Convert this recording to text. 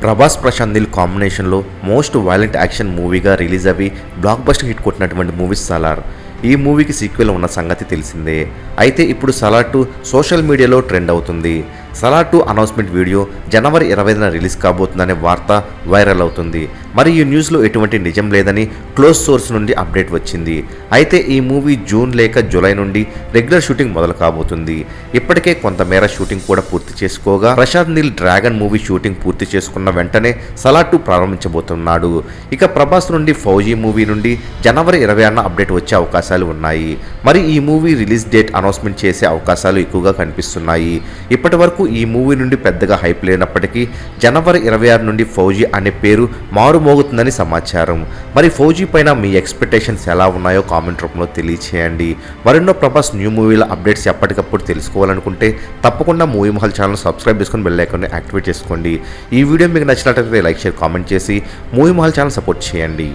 ప్రభాస్ ప్రశాంత్ నీల్ కాంబినేషన్లో most violent action మూవీగా release అవి బ్లాక్ బస్టర్ హిట్ కొట్టినటువంటి మూవీ సలార్. ఈ మూవీకి సీక్వెల్ ఉన్న సంగతి తెలిసిందే. అయితే ఇప్పుడు సలార్ 2 సోషల్ మీడియాలో ట్రెండ్ అవుతుంది. సలార్ 2 అనౌన్స్మెంట్ వీడియో జనవరి 20న రిలీజ్ కాబోతుందనే వార్త వైరల్ అవుతుంది. మరి ఈ న్యూస్లో ఎటువంటి నిజం లేదని క్లోజ్ సోర్స్ నుండి అప్డేట్ వచ్చింది. అయితే ఈ మూవీ జూన్ లేక జూలై నుండి రెగ్యులర్ షూటింగ్ మొదలు కాబోతుంది. ఇప్పటికే కొంతమేర షూటింగ్ కూడా పూర్తి చేసుకోగా Prashanth Neel Dragon movie shooting పూర్తి చేసుకున్న వెంటనే సలార్ 2 ప్రారంభించబోతున్నాడు. ఇక ప్రభాస్ నుండి ఫౌజీ మూవీ నుండి జనవరి 20న అప్డేట్ వచ్చే అవకాశాలు ఉన్నాయి. మరి ఈ మూవీ రిలీజ్ డేట్ అనౌన్స్మెంట్ చేసే అవకాశాలు ఎక్కువగా కనిపిస్తున్నాయి. ఇప్పటి వరకు ఈ మూవీ నుండి పెద్దగా హైప్ లేనప్పటికీ జనవరి 26 నుండి ఫౌజీ అనే పేరు మారుమోగుతుందని సమాచారం. మరి ఫౌజీ పైన మీ ఎక్స్పెక్టేషన్స్ ఎలా ఉన్నాయో కామెంట్ రూపంలో తెలియచేయండి. మరెన్నో ప్రభాస్ న్యూ మూవీల అప్డేట్స్ ఎప్పటికప్పుడు తెలుసుకోవాలనుకుంటే తప్పకుండా మూవీ మహల్ ఛానల్ సబ్స్క్రైబ్ చేసుకొని బెల్ ఐకాన్ని యాక్టివేట్ చేసుకోండి. ఈ వీడియో మీకు నచ్చినట్లయితే లైక్ షేర్ కామెంట్ చేసి మూవీ మహల్ ఛానల్ సపోర్ట్ చేయండి.